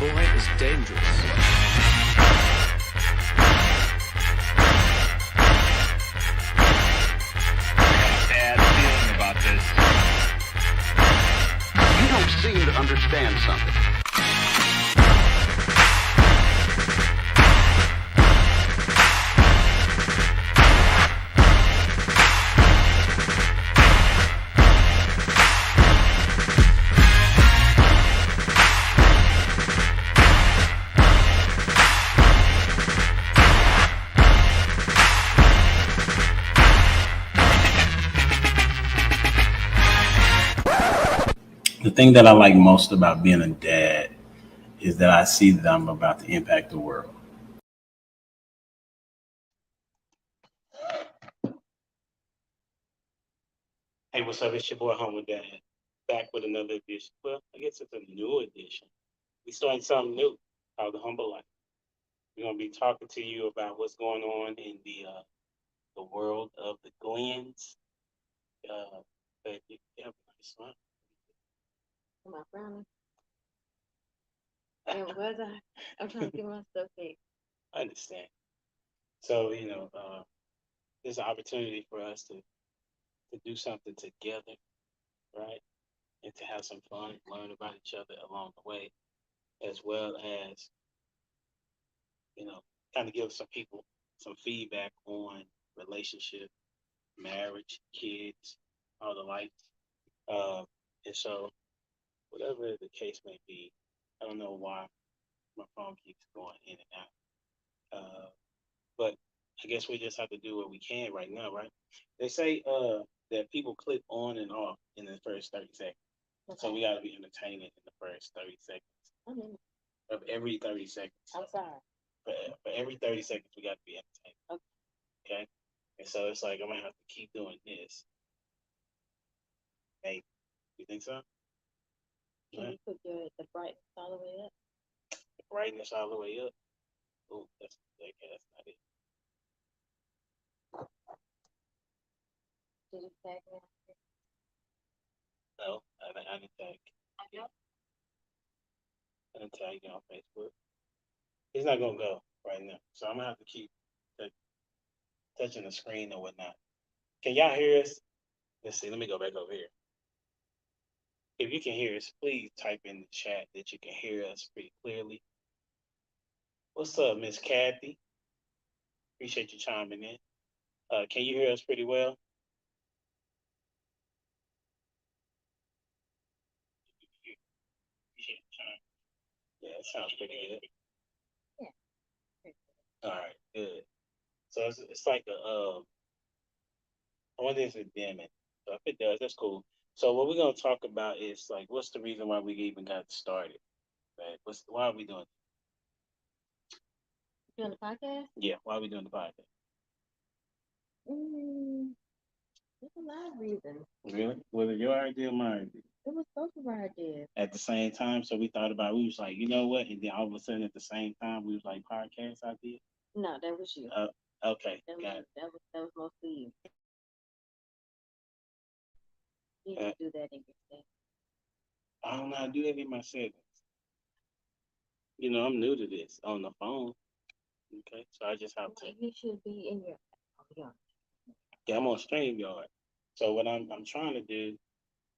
boy is dangerous. Bad feeling about this. You don't seem to understand something. The thing that I like most about being a dad is that I see that I'm about to impact the world. Hey, what's up? It's your boy Home with Dad. Back with another edition. Well, I guess it's a new edition. We starting something new called the Humble Life. We're gonna be talking to you about what's going on in the world of the Glens. But you have a nice smile. Am I frowning? Yeah, was I? I'm trying to get my stuff fixed. I understand. So there's an opportunity for us to do something together, right? And to have some fun, learn about each other along the way, as well as kind of give some people some feedback on relationship, marriage, kids, all the lights. And so, whatever the case may be, I don't know why my phone keeps going in and out. But I guess we just have to do what we can right now, right? They say that people click on and off in the first 30 seconds. So we got to be entertaining in the first 30 seconds. Of every 30 seconds. I'm sorry. For every 30 seconds, we got to be entertained. Okay. Okay? And so it's like, I'm going to have to keep doing this. Maybe. You think so? Can you put the brightness all the way up? Brightness all the way up. Oh, that's not it. Did you tag me? No, I didn't tag. I didn't tag you on Facebook. It's not going to go right now. So I'm going to have to keep touching the screen or whatnot. Can y'all hear us? Let's see. Let me go back over here. If you can hear us, please type in the chat that you can hear us pretty clearly. What's up, Miss Kathy? Appreciate you chiming in. Can you hear us pretty well? Yeah, it sounds pretty good. Yeah. All right, good. So it's like I wonder if it's dimming. So if it does, that's cool. So what we're gonna talk about is like, what's the reason why we even got started? Right? Why are we doing? Doing the podcast? Yeah, why are we doing the podcast? There's a lot of reasons. Really? Was it your idea or my idea? It was both of our ideas. At the same time, so we thought about. We was like, you know what? And then all of a sudden, at the same time, we was like, podcast idea. No, that was you. Okay, That was mostly you. You didn't do that in your settings. I don't know how to do that in my settings. I'm new to this on the phone. Okay, so I just have to. You should be in your. Oh, yeah. Yeah, I'm on StreamYard. So what I'm trying to do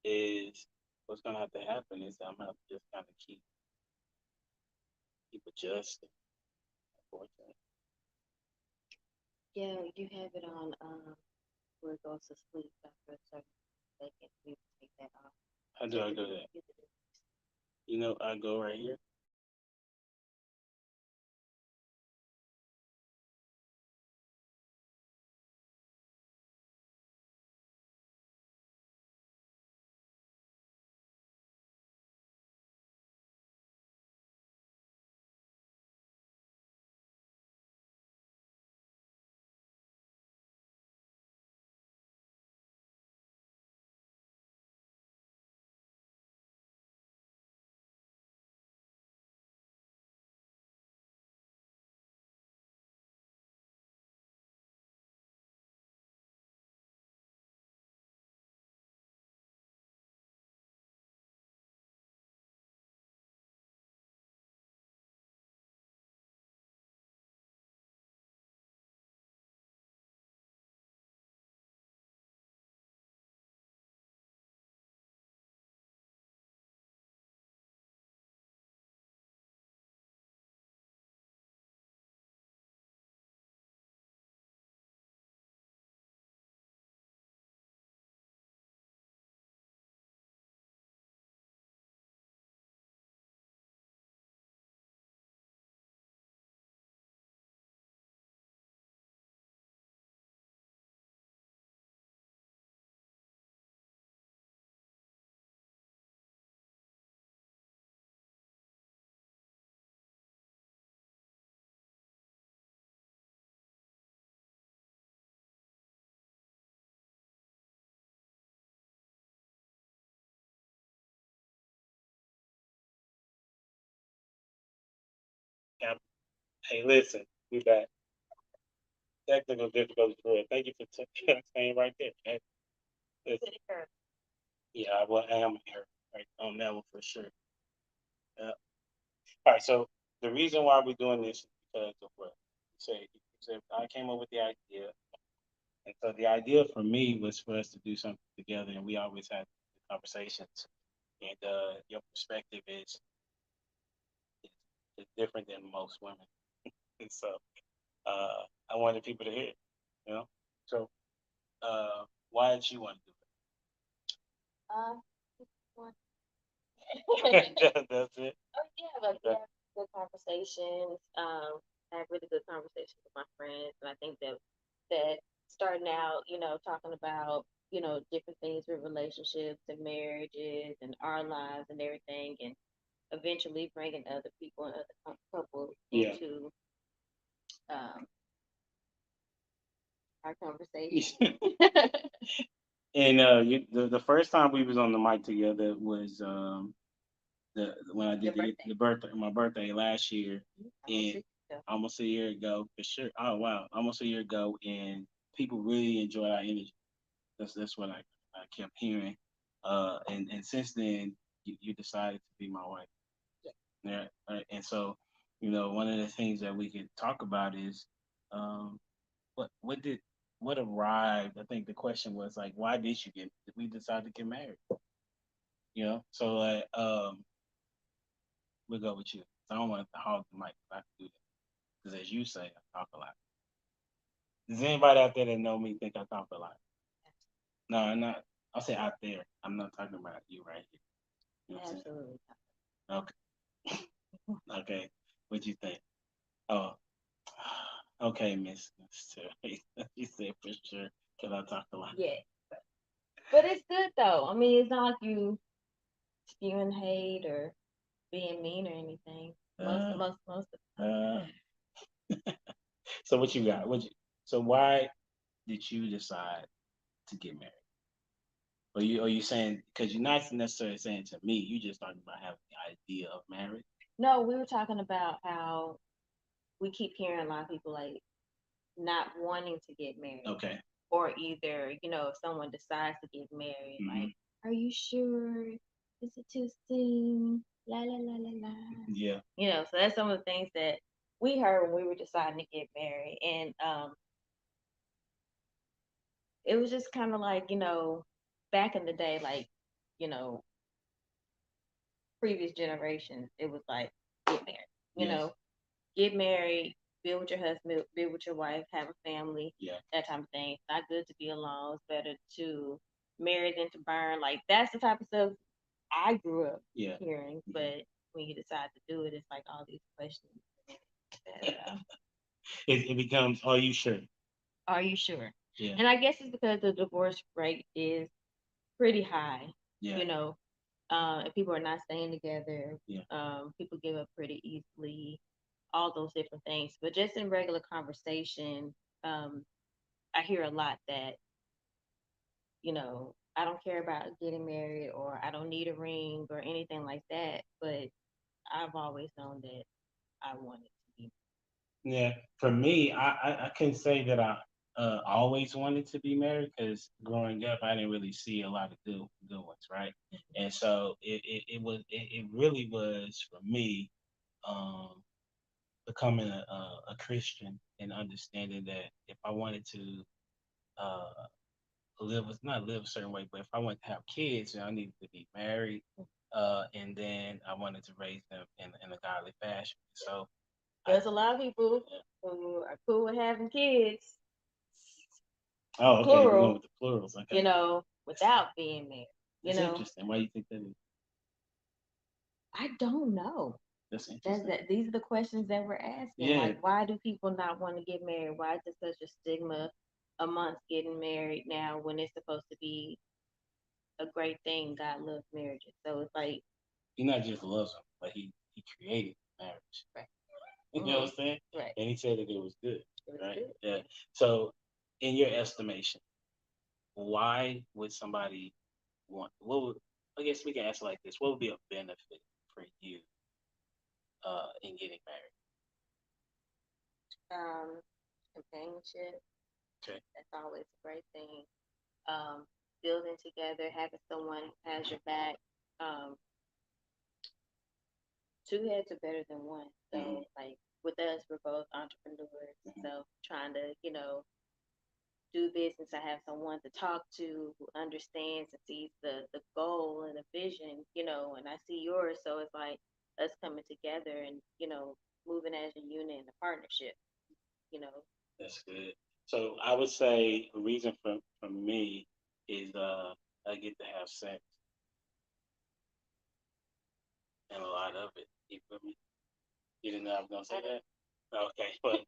is what's gonna have to happen is I'm gonna have to just kind of keep adjusting. Unfortunately. Yeah, you have it on where it goes to sleep after a certain second. You take that off. How do I do that? I go right here. Hey, listen, we back. Technical difficulties for it. Thank you for saying right there. Listen, yeah, I am here right on that one for sure. Yeah. All right, so the reason why we're doing this is because of what you say. You said I came up with the idea, and so the idea for me was for us to do something together, and we always had conversations. And your perspective is different than most women, and so I wanted people to hear it. You know, so why did you want to Um, one- do it? That's it. oh yeah, but we Okay. have good conversations. I have really good conversations with my friends, and I think that starting out, talking about different things with relationships and marriages and our lives and everything, and eventually bringing other people and other couples Yeah. into um our conversation. And the first time we was on the mic together was the when I Your did birthday. the birthday my birthday last year, and So, almost a year ago for sure. Oh wow, almost a year ago, and people really enjoyed our energy. That's what I kept hearing. And since then you decided to be my wife. Yeah. And so one of the things that we could talk about is um what did what arrived. I think the question was like, why did we decide to get married? So like we'll go with you. I don't want to hog the mic if I can do that. Because as you say, I talk a lot. Does anybody out there that know me think I talk a lot? No, I'm not. I'll say out there. I'm not talking about you right here. You know what I'm saying? absolutely. Okay. Okay. What you think? Oh, okay, Miss Terry. You said for sure because I talk a lot. Yeah. But it's good though. I mean, it's not like you spewing hate or being mean or anything. Uh, Most uh. So what you got? So why did you decide to get married? Or you saying because you're not necessarily saying to me, you just talking about having the idea of marriage. No, we were talking about how we keep hearing a lot of people like not wanting to get married. Okay. Or either, if someone decides to get married, Mhm. like, are you sure? Is it too soon? La la la la la. Yeah. So that's some of the things that we heard when we were deciding to get married. And it was just kind of like, back in the day, like, you know, previous generations, it was like, get married, Yes. get married, build with your husband, build with your wife, have a family, Yeah. that type of thing. It's not good to be alone. It's better to marry than to burn. Like, that's the type of stuff I grew up Yeah. hearing. But when you decide to do it, it's like all these questions. It becomes, are you sure? Are you sure? Yeah. And I guess it's because the divorce rate is pretty high. Yeah. And people are not staying together. Yeah. People give up pretty easily. All those different things. But just in regular conversation, I hear a lot that, I don't care about getting married or I don't need a ring or anything like that. But I've always known that I wanted to be. Yeah. For me, I can say that I always wanted to be married because growing up, I didn't really see a lot of good ones, right? And so it really was for me um, becoming a Christian and understanding that if I wanted to uh, not live a certain way, but if I wanted to have kids, then I needed to be married, and then I wanted to raise them in a godly fashion. So There's a lot of people who are cool with having kids, oh, okay, we're going with the plurals. Okay, without being married. That's interesting. Why do you think that is? I don't know. That's interesting. These are the questions that we're asking. Yeah. Like, why do people not want to get married? Why is there such a stigma amongst getting married now when it's supposed to be a great thing? God loves marriages. So it's like, He not just loves them, but he created marriage. right. You know what I'm saying? Right. And he said that it was good. It was Right. good. Yeah. So, in your estimation, why would somebody want? I guess we can ask it like this: what would be a benefit for you in getting married? Companionship. Okay. That's always a great thing. Building together, having someone who has your back. Um, two heads are better than one. So, like with us, we're both entrepreneurs. So, trying to, do business, I have someone to talk to who understands and sees the goal and the vision, and I see yours. So it's like us coming together and, moving as a unit and a partnership, you know. That's good. So I would say the reason for me is I get to have sex and a lot of it. You feel me? You didn't know I was gonna say that? Okay, but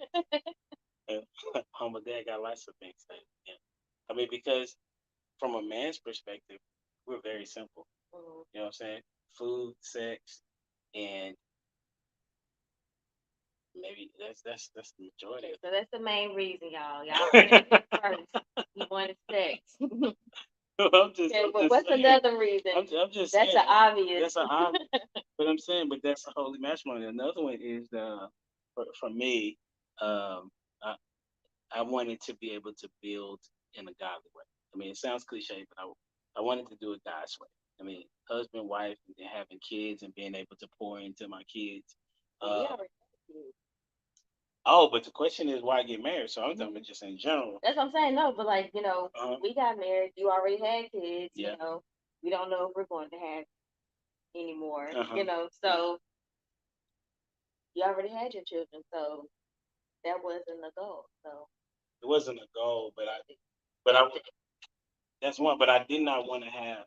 my dad got lots of things that yeah. I mean because from a man's perspective, we're very simple. Mhm. You know what I'm saying? Food, sex, and maybe that's the majority Okay, of so that's the main reason, y'all. Y'all heard it. it first. You wanted sex. I'm just, Okay, I'm but just what's saying. another reason? I'm just That's saying. an obvious. That's an obvious. But I'm saying, but that's a holy matrimony. Another one is for me, I I wanted to be able to build in a godly way. I mean, it sounds cliche, but I wanted to do it God's way. I mean, husband, wife, and then having kids and being able to pour into my kids. We Uh, already have kids. oh, but the question is why get married? So I'm talking Mhm. about just in general. That's what I'm saying. No, but like, Uh, we got married. You already had kids, yeah. We don't know if we're going to have anymore, Uh-huh. so you already had your children, so that wasn't the goal. So It wasn't a goal, but I that's one. But I did not want to have.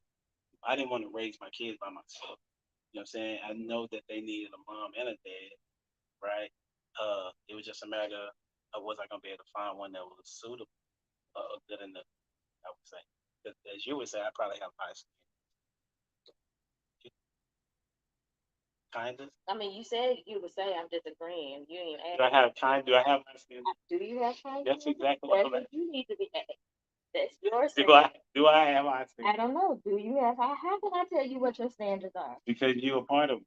I didn't want to raise my kids by myself. You know what I'm saying? I know that they needed a mom and a dad, right? It was just a matter of was I gonna be able to find one that was suitable, good enough. I would say, 'cause as you would say, I probably have high skin, kind of. I mean, you said you would say I'm disagreeing. You didn't even Do I ask. have kind? Do I have high skin? Do you have time? That's exactly what That's I'm what at. you need to be asked. That's your Do I standard. do I have high skin? I don't know. Do you have? How can I tell you what your standards are? Because you a part of it.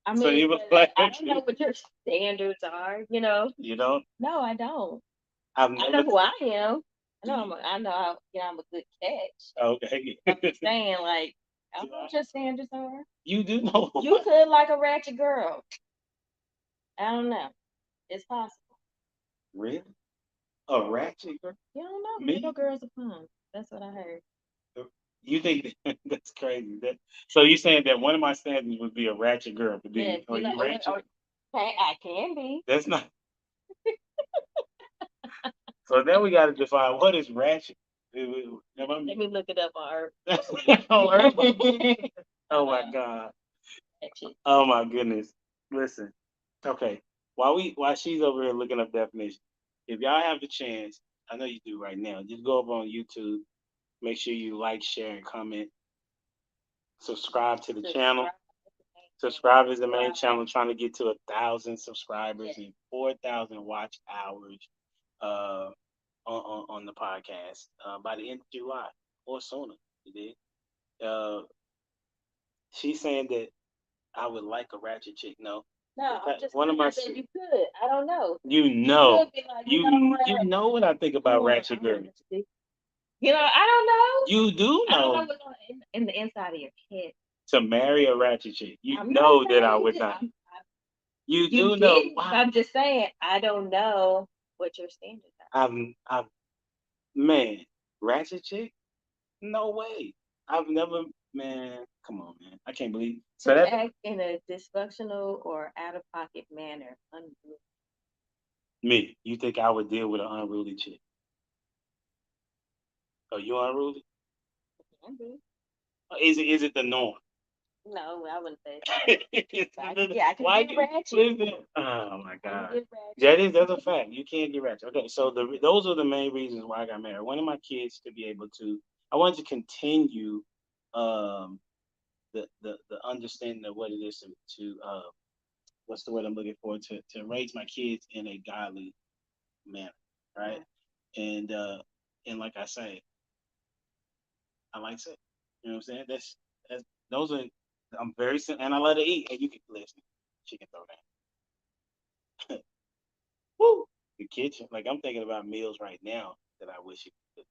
I So mean, you was but like, I don't know what your standards are. you know, No, I don't. I've I know never. who I am. I Do know you? I'm a good catch. Okay. I'm just saying, like, I Do don't know I? what your standards are. You do know. You could like a ratchet girl. I don't know. It's possible. Really? A ratchet girl? You don't know. Me? Little girls are fun. That's what I heard. You think that's crazy? So you saying that one of my standards would be a ratchet girl, but then Yes, are be you like, ratchet? I can be. That's not. So then we got to define what is ratchet. Am I- Let me look it up on Earth. Oh, everybody- oh my god. Ratchet. Oh my goodness. Listen. Okay. While she's over here looking up definition, if y'all have the chance, I know you do right now. Just go over on YouTube. Make sure you like, share, and comment. Subscribe to the channel. Subscribe is the main channel, trying to get to 1,000 subscribers and 4,000 watch hours uh, on the podcast by the end of July or sooner. You did. She's saying that I would like a ratchet chick. No, No, I'm just one of saying my that you could. I don't know. you know Could be like, you know what I think about ratchet girls. I don't know. You do I don't know know what's on in the inside of your head. to marry a ratchet chick. You I'm know not that I saying would you not. did. You You do know. didn't. Wow. I'm just saying I don't know what your standards are. I'm man, ratchet chick? No way. I've never man. Come on, man. I can't believe. So To that act in a dysfunctional or out of pocket manner. Unruly. me. You think I would deal with an unruly chick? Are you unruly? Can be. Or is it the norm? No, I wouldn't say. I can Why get you ratchet. listen? Oh my I can god. get ratchet. That's a fact. You can't get ratchet. Okay, so those are the main reasons why I got married. One of my kids to be able to. I wanted to continue um, the understanding of what it is to what's the word I'm looking for to raise my kids in a godly manner, right? And like I say, I like sex. You know what I'm saying? That's those are. I'm very simple, and I let her eat. And you can listen. She can throw that. Woo! the kitchen. Like I'm thinking about meals right now that I wish you could.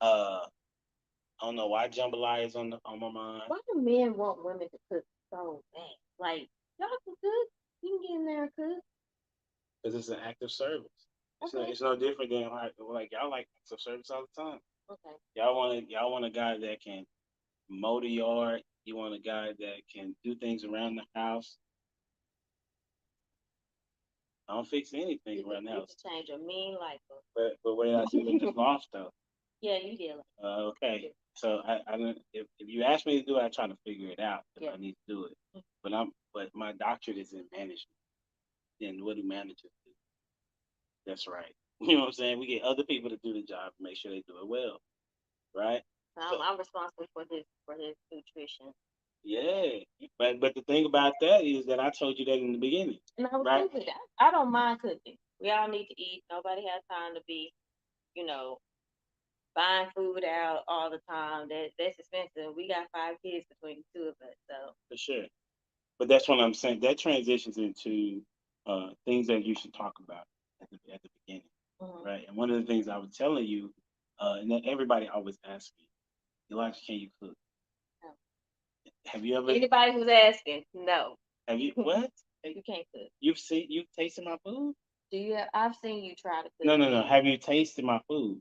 I don't know why jambalaya is on my mind. Why do men want women to cook so bad? Like, y'all can cook. You can get in there and cook. Because it's an act of service. Okay. It's no different than like y'all like acts of service all the time. Okay. Y'all want a guy that can mow the yard. You want a guy that can do things around the house. I don't fix anything around the You house. can change a mean light bulb. But wait, I see this loft though. Yeah, you did. Okay. So I don't. If you ask me to do it, I try to figure it out if Yeah. I need to do it. But my doctorate is in management. And what do managers do? That's right. You know what I'm saying? We get other people to do the job and make sure they do it well. Right? I'm responsible for his nutrition. Yeah. But the thing about that is that I told you that in the beginning. And I was Right. cool with that. I don't mind cooking. We all need to eat. Nobody has time to be, you know, buying food out all the time. That's expensive. We got 5 kids between the two of us, so For sure. But that's what I'm saying. That transitions into things that you should talk about at the beginning. mhm. Right. And one of the things I was telling you, and that everybody always asks me, Elijah, can you cook? No. Have you ever Anybody who's asking, no, have you what? you can't cook. You've tasted my food? Do you have? I've seen you try to cook. No. Have you tasted my food?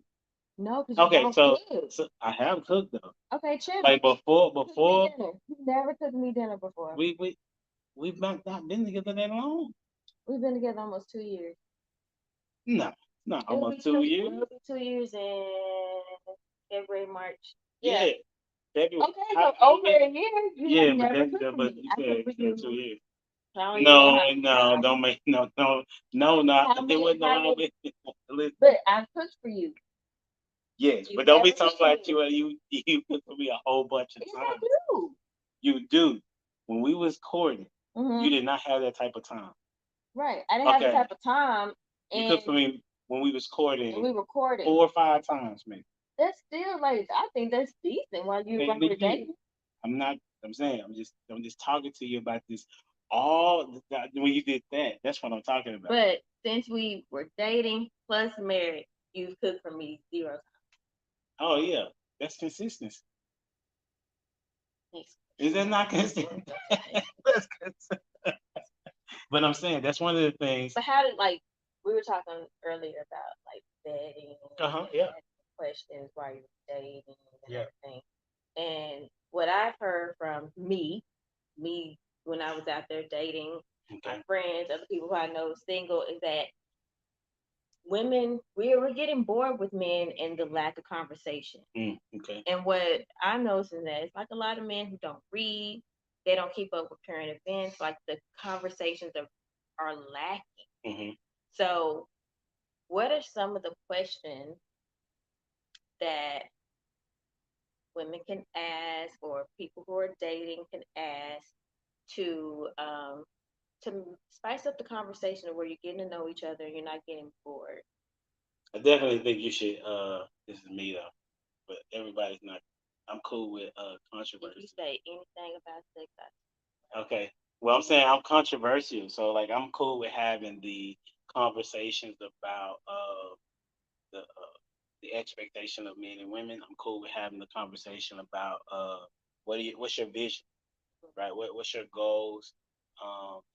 No, because you Okay, don't so cook. I have cooked though. Okay, chill. Like before Cook me dinner. You never cooked me dinner before. we've not been together that long. We've been together almost 2 years. No, not It'll almost be 2 years. It'll be 2 years in February, March. Yeah. February. Okay, so over a year, you Yeah, have never cooked for but me. you I cook for said you. 2 years. How you know how No, don't make no. How There wasn't many- no listen. But I cooked for you. Yes, You but don't be never talking cooked like for you cooked for me a whole bunch of Yes, I times. do. You do. When we was courting, Mhm. you did not have that type of time. Right. I didn't have the Okay. type of time, You and cooked for me when we was courting we recorded. 4 or 5 times, maybe. That's still like I think that's decent while you Maybe were you. dating. I'm saying I'm just talking to you about this when you did that. That's what I'm talking about. But since we were dating plus married, you cooked for me 0 times. Oh yeah, that's consistency. Thanks. Is that not consistent? That's consistent. But I'm saying that's one of the things. But how did we were talking earlier about like dating and Yeah. asking questions while you're dating and Yeah. everything. And what I've heard from me when I was out there dating, my Okay. friends, other people who I know single, is that women we're getting bored with men and the lack of conversation. Okay. And what I noticed is that it's like a lot of men who don't read, they don't keep up with current events, like the conversations are lacking. Mm-hmm. So, what are some of the questions that women can ask or people who are dating can ask to spice up the conversation where you're getting to know each other and you're not getting bored? I definitely think you should. This is me though, but everybody's not. I'm cool with If controversy. you say anything about sex, Okay. Well, I'm saying I'm controversial, so like I'm cool with having the conversations about the expectation of men and women. I'm cool with having the conversation about what's your vision, right? What's your goals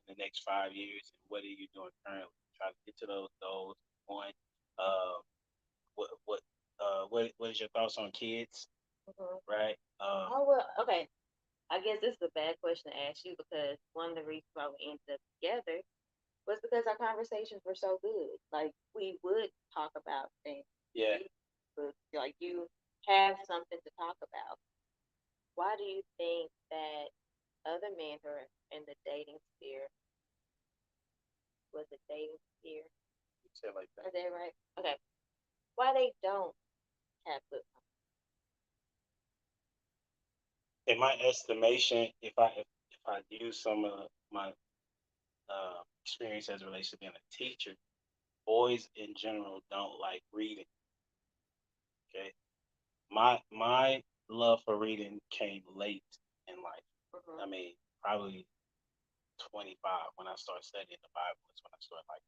in the next 5 years, and what are you doing currently? Try to get to those goals. One, uh, what is your thoughts on kids, Mhm. right? Oh well, okay. I guess this is a bad question to ask you because one of the reasons why we ended up together was because our conversations were so good. Like we would talk about things. Yeah. Like you have something to talk about. Why do you think that other men who are in the dating sphere was a dating sphere? You say it like that. Is that right? Okay. Why they don't have good In my estimation, if I use some of my experience as it relates to being a teacher, boys in general don't like reading. Okay, my love for reading came late in life. I mean, probably 25 when I started studying the Bible is when I started like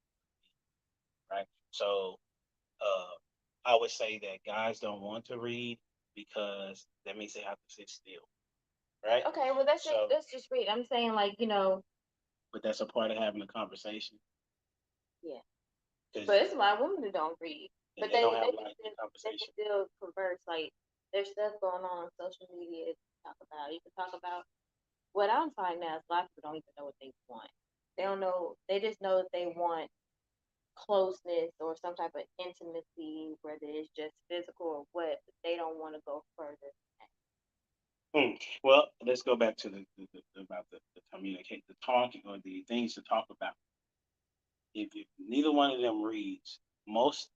So I would say that guys don't want to read because that means they have to sit still, right? Okay, well So, that's just read. I'm saying like, but that's a part of having a conversation yeah. because But it's a lot of women who don't read. But they don't have they a can lot of still conversation. converse. Like there's stuff going on social media to talk about. You can talk about what I'm finding out is a lot of people don't even know what they want. They don't know. They just know that they want closeness or some type of intimacy, whether it's just physical or what. But they don't want to go further. Well, let's go back to about the communicate, the talking or the things to talk about. If neither one of them reads, most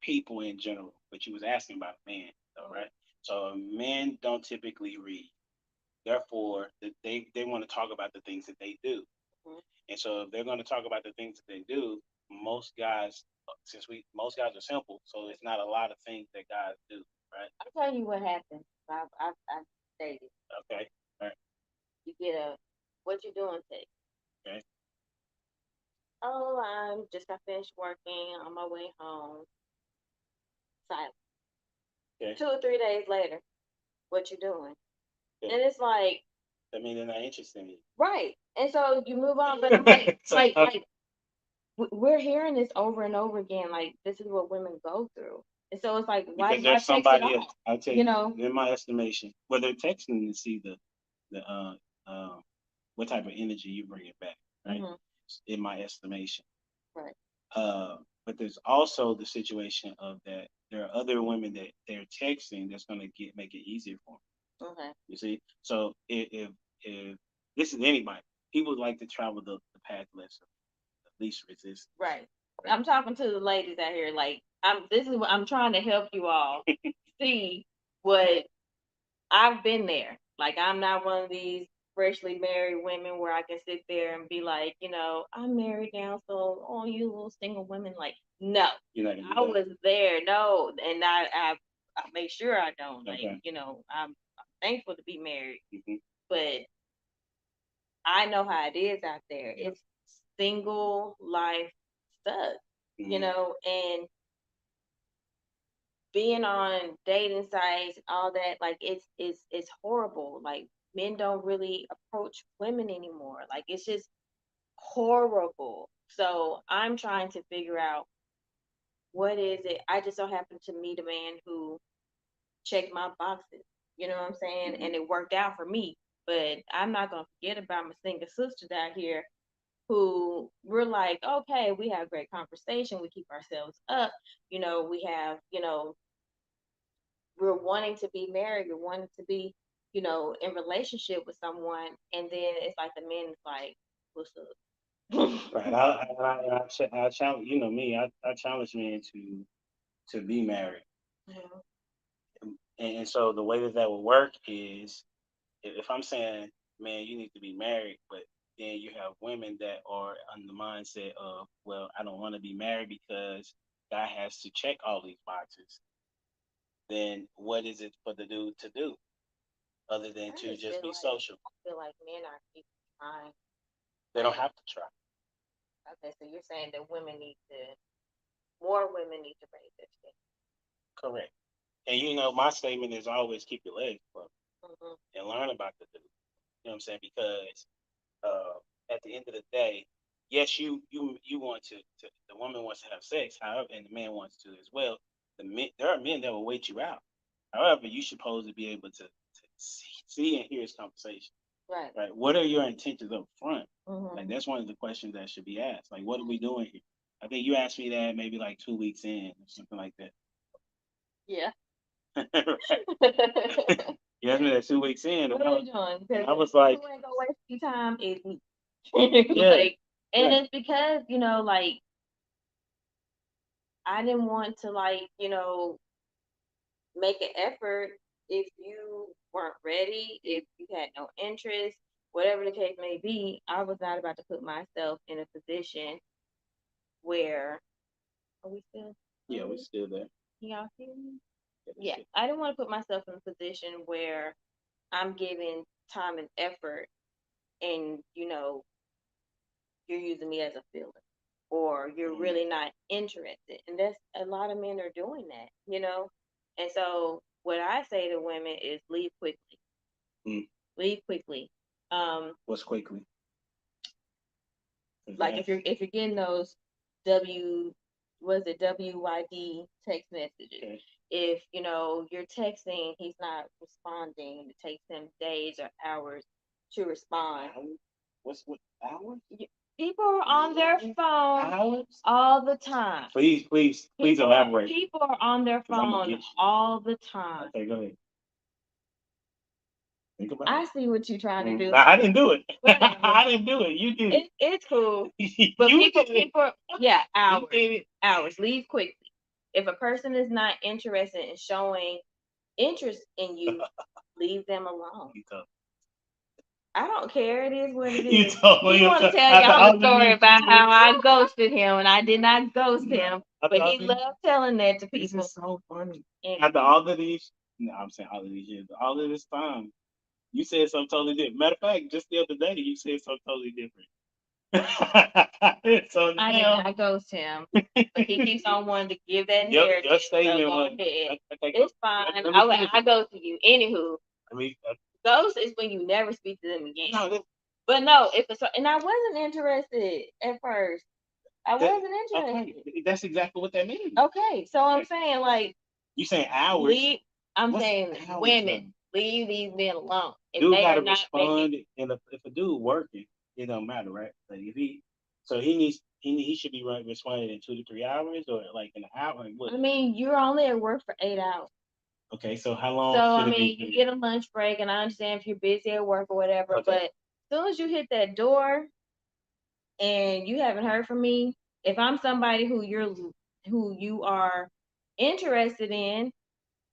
people in general, but you was asking about men, though, right? So men don't typically read. Therefore, they want to talk about the things that they do. Mhm. And so if they're going to talk about the things that they do, most guys, since we most guys are simple, so it's not a lot of things that guys do, right? I'll tell you what happened. I've dated. Okay, all right, You get a what you doing text. okay, Oh, I'm just got finished working on my way home. Silent. okay, 2 or 3 days later, what you doing? okay. And it's like, That means they're not interested in you. right. And so you move on, but I'm like, So, we're hearing this over and over again. Like this is what women go through, and so it's like, because why there's text it somebody else. off? I tell You you, know? in my estimation, whether texting to see the what type of energy you bring it back, right? Hmm. In my estimation. Right. But there's also the situation of that there are other women that they're texting that's going to make it easier for them. Okay. You see, so if this is anybody, people like to travel the path less of least resistance. Right. I'm talking to the ladies out here. Like, this is what I'm trying to help you all see what I've been there. Like, I'm not one of these freshly married women where I can sit there and be like, I'm married now, so oh, you little single women. Like, no, You're not gonna I do that. was there. No, and I make sure I don't. Like, Okay. I'm thankful to be married, Hmm. but I know how it is out there. It's single life stuff, Hmm. and being on dating sites and all that, like it's horrible. Like men don't really approach women anymore. Like it's just horrible. So I'm trying to figure out what is it. I just so happened to meet a man who checked my boxes. You know what I'm saying? Hmm. And it worked out for me. But I'm not gonna forget about my single sisters out here who we're like, okay, we have great conversation, we keep ourselves up, we have, we're wanting to be married, we're wanting to be, in relationship with someone, and then it's like the men is like, what's up? Right. I challenge. You know me. I challenge men to be married. Mhm. And so the way that that would work is if I'm saying, man, you need to be married, but then you have women that are on the mindset of, well, I don't want to be married because guy has to check all these boxes. Then what is it for the dude to do other than I to just just feel be like social? men are keep trying. They don't Like, have to try. okay, so you're saying that more women need to raise their Correct. And my statement is always keep your legs up skin. and learn about the dude. You know what I'm saying? Because at the end of the day, yes, you want to the woman wants to have sex, however, and the man wants to as well. There are men that will wait you out. However, you supposed to be able to see and hear his conversation. Right. Right? What are your intentions up front? Hmm. Like that's one of the questions that should be asked. Like, what are we doing here? I think you asked me that maybe like 2 weeks in or something like that. Yeah. You asked me that 2 weeks in, What and are we doing? Because I was like, who ain't gonna waste your time is me. yeah, Like, and right. it's because, like I didn't want to make an effort if you weren't ready, if you had no interest, whatever the case may be. I was not about to put myself in a position where are we still? Yeah, we're still there. Y'all hear me? Yeah, Yeah, I didn't want to put myself in a position where I'm giving time and effort and you're using me as a filler. or you're really not interested. And that's a lot of men are doing that, you know? And so what I say to women is leave quickly. Mm. Leave quickly. What's quickly? Like if you're getting those WYD text messages. Okay. If you know you're texting, he's not responding, it takes him days or hours to respond. What hours? People are on their phone Hours? all the time. Please elaborate. People are on their 'Cause I'ma phone get you. all the time. Okay, go ahead. Think about I it. see what you're trying to do. I didn't do it. Whatever. I didn't do it. You did it. It's cool. But You did it. people, yeah, You hours. did it. Hours. Leave quickly. If a person is not interested in showing interest in you, leave them alone. You told I don't care. It is what it You is. told me He want to after- tell after y'all all the the story things about you how did. I ghosted him, and I did not ghost him, After but all he these- loved telling that to This people. is so funny. And After all of these, no, I'm saying all of these years, all of this time, you said something totally different. Matter of fact, just the other day, you said something totally different. So I did now, not ghost him, but he keeps on wanting to give that narrative. your So statement go was, ahead. okay, It's fine. let me finish I it. ghosted you. Anywho, I mean, ghost is when you never speak to them again. no, this, But no, if it's and I wasn't interested at first. I wasn't interested. okay, that's exactly what that means. Okay, so I'm Okay. saying like You saying hours? leave. I'm What's saying hours, women leave these men alone. If Dude they gotta are not respond, making, and if a dude working, it don't matter, right? Like if he should be responding in 2 to 3 hours, or like an hour. Like what? I mean, you're only at work for 8 hours. Okay, so how long So should I it mean, be? you get a lunch break, and I understand if you're busy at work or whatever. Okay. But as soon as you hit that door, and you haven't heard from me, if I'm somebody who you are interested in,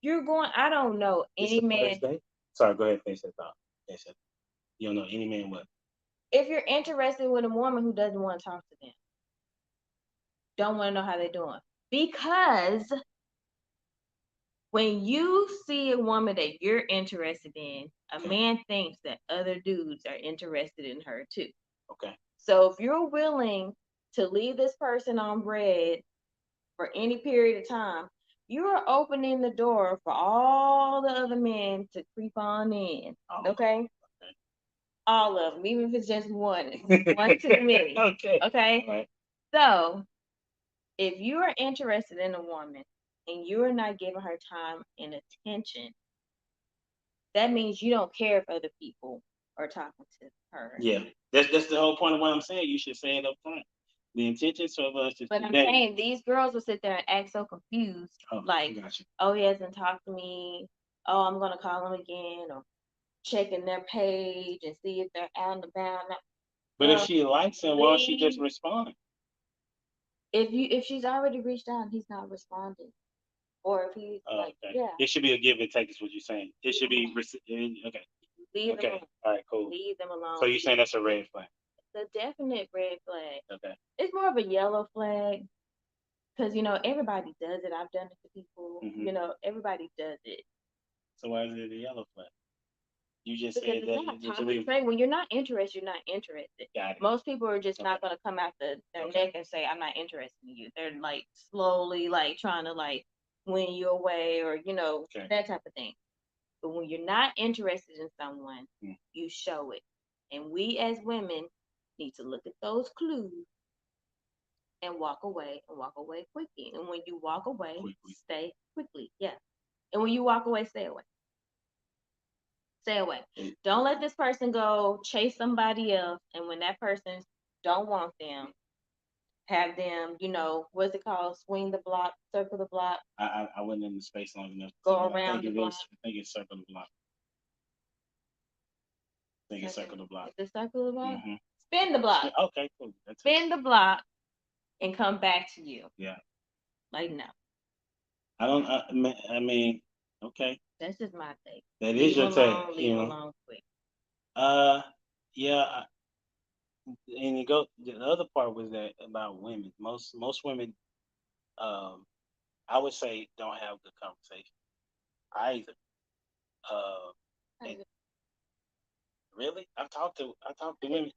you're going. I don't know It's any the man. first day. Sorry, go ahead. Finish that thought. Finish that. You don't know any man what? If you're interested with a woman who doesn't want to talk to them, don't want to know how they're doing, because when you see a woman that you're interested in, a Okay. man thinks that other dudes are interested in her too. Okay. So if you're willing to leave this person on red for any period of time, you are opening the door for all the other men to creep on in. Oh, Okay? All of them, even if it's just one. One too many. Okay. Okay? All right. So if you are interested in a woman and you are not giving her time and attention, that means you don't care if other people are talking to her. Yeah, that's the whole point of what I'm saying. You should say it up front. The intention of us is But I'm today. saying these girls will sit there and act so confused, Oh, like, gotcha. oh, he hasn't talked to me. Oh, I'm gonna call him again, or checking their page and see if they're out and about. But if Girl, she likes him, why don't she just leave. respond? If she's already reached out and he's not responding, or if he's like, Okay. yeah, It should be a give and take, is what you're saying. It should be okay. leave them Okay. alone. All right. Cool. Leave them alone. So you're saying that's a red flag? It's a definite red flag. Okay. It's more of a yellow flag. Because, everybody does it. I've done it to people. Mhm. Everybody does it. So why is it a yellow flag? You just Because said it's that not you just toxic. leave. When you're not interested, you're not interested. Got it. Most people are just not Okay. going to come out their Okay. neck and say, I'm not interested in you. They're like slowly like trying to like win you away, or, Okay. that type of thing. But when you're not interested in someone, Mm. you show it. And we as women need to look at those clues and walk away quickly. And when you walk away, Quickly. stay quickly. Yeah. And when you walk away, stay away. Stay away. Mm. Don't let this person go chase somebody else. And when that person don't want them, have them, what's it called? Swing the block, circle the block. I wasn't in the space long enough. Go I around think the block. I think it's circle the block. I think it's circle the block. Is it circle the block? Mhm. Spin the block. Okay, cool. That's it. Spin the block and come back to you. Yeah. Like, no. I don't. I mean, okay. That's just my take. That Leave is your them alone, take. leave them alone quick. Yeah. And the other part was that about women. Most women, I would say, don't have good conversation either. And really, I talked to women.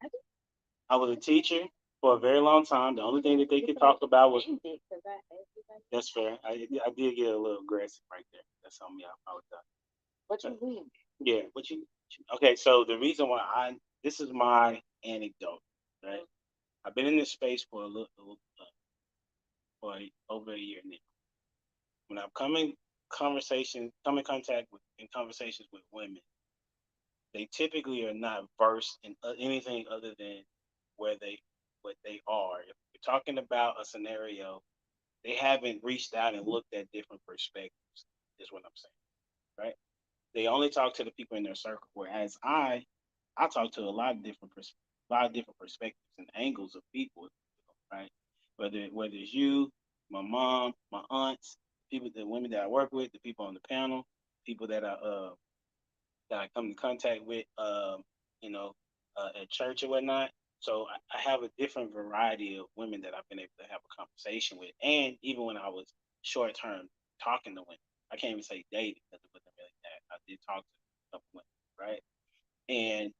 I was a teacher. for a very long time. The only thing that they could talk about was Ended, 'cause I asked you about that's fair. I did get a little aggressive right there. That's on me. I apologize. what you mean. Yeah, okay, so the reason why this is my anecdote, right? I've been in this space for for over a year now. When I'm come in contact with in conversations with women, they typically are not versed in anything other than where they what they are. If you're talking about a scenario, they haven't reached out and looked at different perspectives. Is what I'm saying, right? They only talk to the people in their circle. Whereas I talk to a lot of a lot of different perspectives and angles of people, right? Whether it's you, my mom, my aunts, the women that I work with, the people on the panel, people that I come in contact with, you know, at church or whatnot. So I have a different variety of women that I've been able to have a conversation with, and even when I was short term talking to women, I can't even say dating because it wasn't really that. I did talk to a couple women, right? And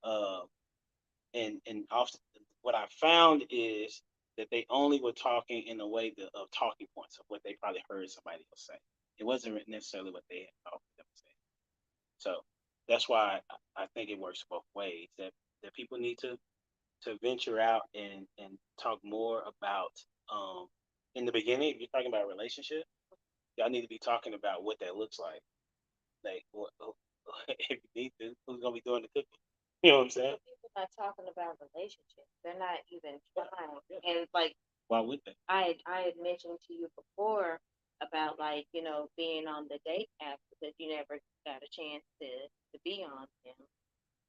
often what I found is that they only were talking in a way of talking points of what they probably heard somebody else say. It wasn't necessarily what they had thought them say. So that's why I think it works both ways. That people need to venture out and talk more about in the beginning. If you're talking about a relationship, y'all need to be talking about what that looks like. Like what if you need to, who's gonna be doing the cooking? You know what I'm saying? People not talking about relationships. They're not even trying. And like Why would they? I had mentioned to you before about like, you know, being on the date app because you never got a chance to be on them.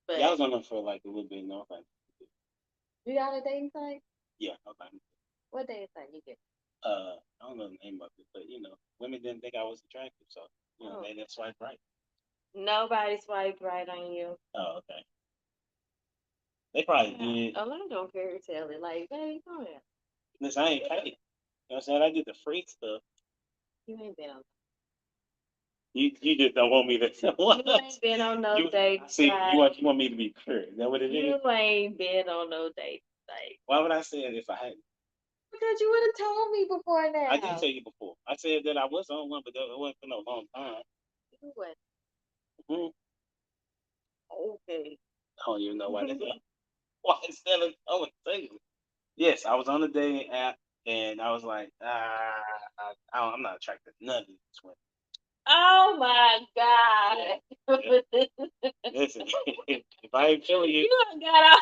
But Yeah, I was on them for like a little bit. No, okay. you got a dating site? Yeah, okay. What dating site you get? I don't know the name of it, but women didn't think I was attractive, so Oh. they didn't swipe right. Nobody swiped right on you. Oh, okay. They probably did. Orlando fairy tale it like, baby, come here. Listen, I ain't paid. You know what I'm saying? I did the free stuff. You ain't been on. You just don't want me to. You ain't been on no date See, site. you want me to be clear? Is that what it is? You ain't been on no date site. Why would I say it if I hadn't? Because you would have told me before now. I did tell you before. I said that I was on one, but it wasn't for no long time. You what? Mm-hmm. Okay. I don't even know why they why instead of saying yes, I was on the dating app and I was like, I'm not attracted to none of these women. Oh my God. Listen, if I ain't feeling you, You done got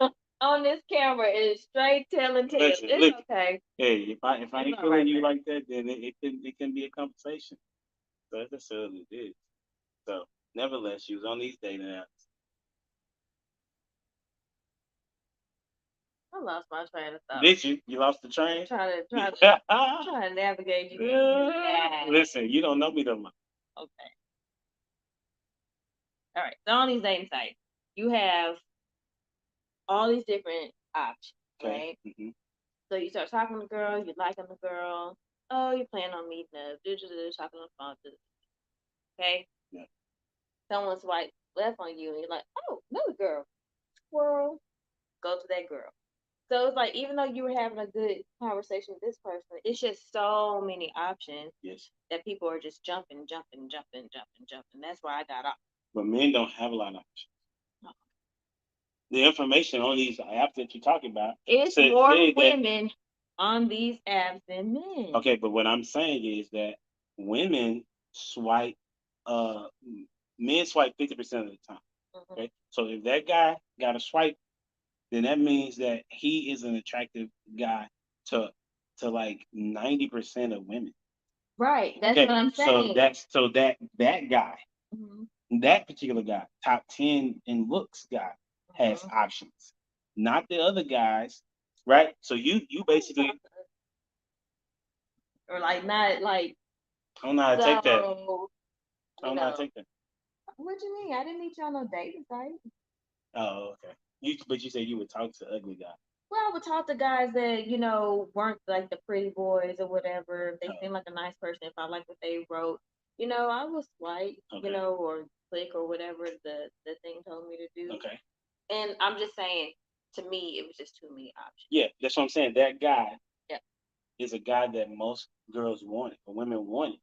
out on this camera and straight telling tales. listen, It's look, okay. hey, if I ain't all feeling right, you man. like that, then it can be a conversation. So that's what it is. So nevertheless, she was on these dating apps. I lost my train of thought. Did you? You lost the train? Trying to navigate you. Listen, you don't know me that much. Okay. All right. So on these dating sites, you have all these different options, right? Mm-hmm. So you start talking to the girl, you liking the girl. Oh, you're planning on meeting us. Talking on the phone. Okay. Yeah. Someone swipes left on you, and you're like, oh, another girl. Squirrel. Go to that girl. So it's like, even though you were having a good conversation with this person, it's just so many options that people are just jumping. That's why I got off. But men don't have a lot of options. No. The information on these apps that you're talking about, it's more women on these apps than men. Okay, but what I'm saying is that women swipe, men swipe 50% of the time. Mm-hmm. Okay, so if that guy got a swipe, then that means that he is an attractive guy to like 90% of women. Right, that's what I'm saying. So that guy, mm-hmm. that particular guy, top 10 in looks guy, has options, not the other guys, right? So you basically, or like not like. I don't know how to take that. I don't know how to take that. What you mean? I didn't meet you on no dating site. Oh, okay. But you said you would talk to ugly guys. Well, I would talk to guys that, weren't like the pretty boys or whatever. If they seem like a nice person, if I like what they wrote, I would swipe, or click or whatever the thing told me to do. Okay. And I'm just saying, to me, it was just too many options. Yeah, that's what I'm saying. That guy Yep. is a guy that most girls wanted, or women wanted.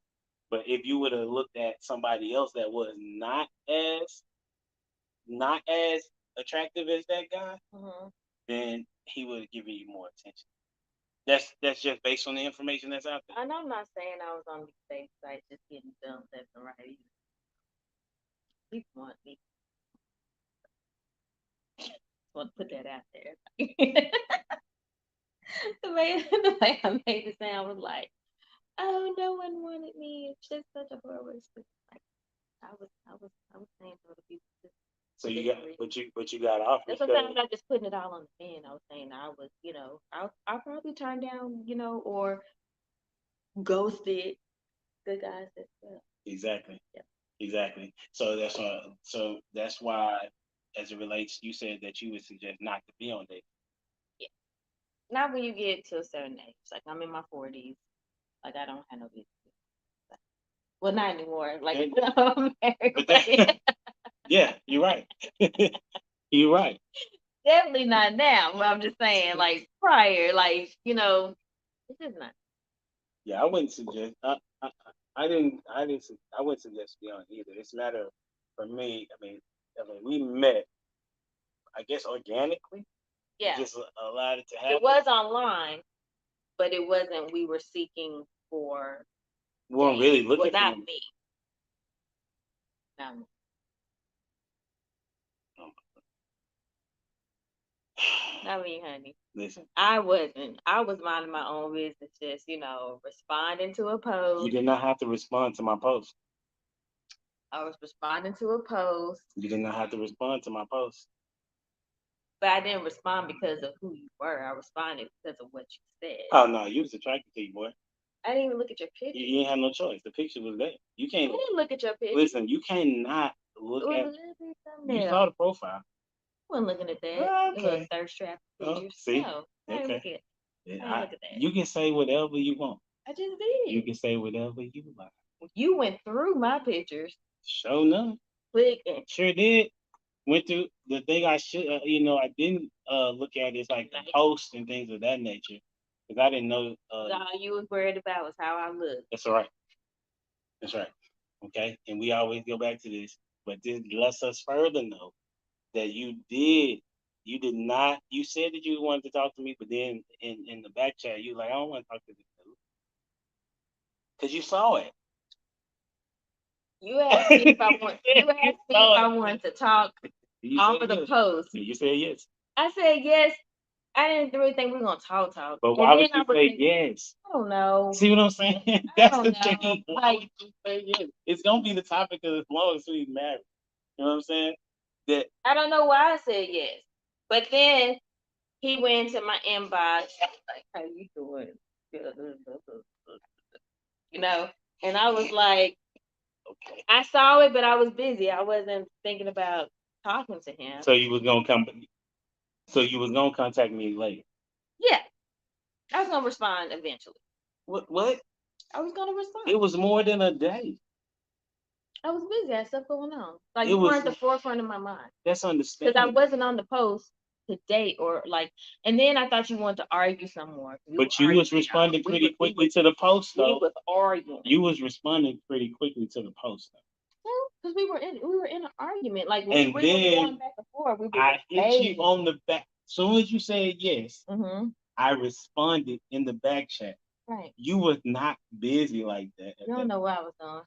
But if you would have looked at somebody else that was not as attractive as that guy, Hmm. then he would have given you more attention. That's just based on the information that's out there. And I'm not saying I was on these dating sites just getting dumped left and right either. People want me. Want to put that out there. the way I made it sound was like, oh, no one wanted me. It's just such a horrible experience. Like I was saying to other people. So you got, but you got off That's because what I'm not just putting it all on the man. I was saying I was, I'll probably turn down, or ghosted good guys as well. exactly, Yeah. exactly. So that's why, as it relates, you said that you would suggest not to be on dating. Yeah. Not when you get to a certain age. Like I'm in my 40s. Like I don't have no business. Well, not anymore. Like I'm married. But that, yeah, you're right. You're right. Definitely not now. But I'm just saying, like prior, like it's just not. Yeah, I wouldn't suggest. I didn't. I wouldn't suggest be on either. It's a matter of, for me. I mean, we met. I guess organically. Yeah. Just allowed it to happen. It was online, but it wasn't. We were seeking for. We weren't really looking Well, for not them. me. Not me. Not me, honey. Listen, I wasn't. I was minding my own business, just responding to a you post. did not have to respond to my post. I was responding to a post, You did not have to respond to my post. but I didn't respond because of who you were. I responded because of what you said. Oh no, you was attracted to you, boy. I didn't even look at your picture. You didn't have no choice. The picture was there. You I can't didn't look at your picture. listen. You cannot It look was a at. little bit You thumbnail. saw the profile. I wasn't looking at that. Okay. It was thirst trap Oh, pictures. see? No, I didn't Okay. look at it. I didn't look at that. You can say whatever you want. I just did. You can say whatever you like. You went through my pictures. Show none. Clicking. Sure did. Went through the thing I should, I didn't look at is like the posts and things of that nature, because I didn't know. All you was worried about was how I looked. That's all right. That's right. Okay, and we always go back to this, but this lets us further know that you did not. You said that you wanted to talk to me, but then in the back chat, you like, I don't want to talk to this dude because you saw it. You asked me if I want. You asked me if I wanted to talk off of the yes. post. You said yes. I said yes. I didn't really think we were gonna talk. But why would you say yes? I don't know. See what I'm saying? That's the don't know. thing. Why would you say yes? It's gonna be the topic of as long as we married. You know what I'm saying? That I don't know why I said yes. But then he went into my inbox like, "How you doing?" And I was like, okay. I saw it, but I was busy. I wasn't thinking about talking to him. So you was gonna come. So you was gonna contact me later. Yeah, I was gonna respond eventually. What? I was gonna respond. It was more than a day. I was busy. I had stuff going on. Like It you was- weren't the forefront of my mind That's because I understandable. wasn't on the post to date or like. And then I thought you wanted to argue some more. But you was responding pretty quickly to the post, We though. was arguing. You was responding pretty quickly to the post, though. Because we were in an argument. Like And we then were going back and forth. We were I hit you on the back. Soon as you said yes, Mm-hmm. I responded in the back chat. Right. You was not busy like that. You don't know what I was doing.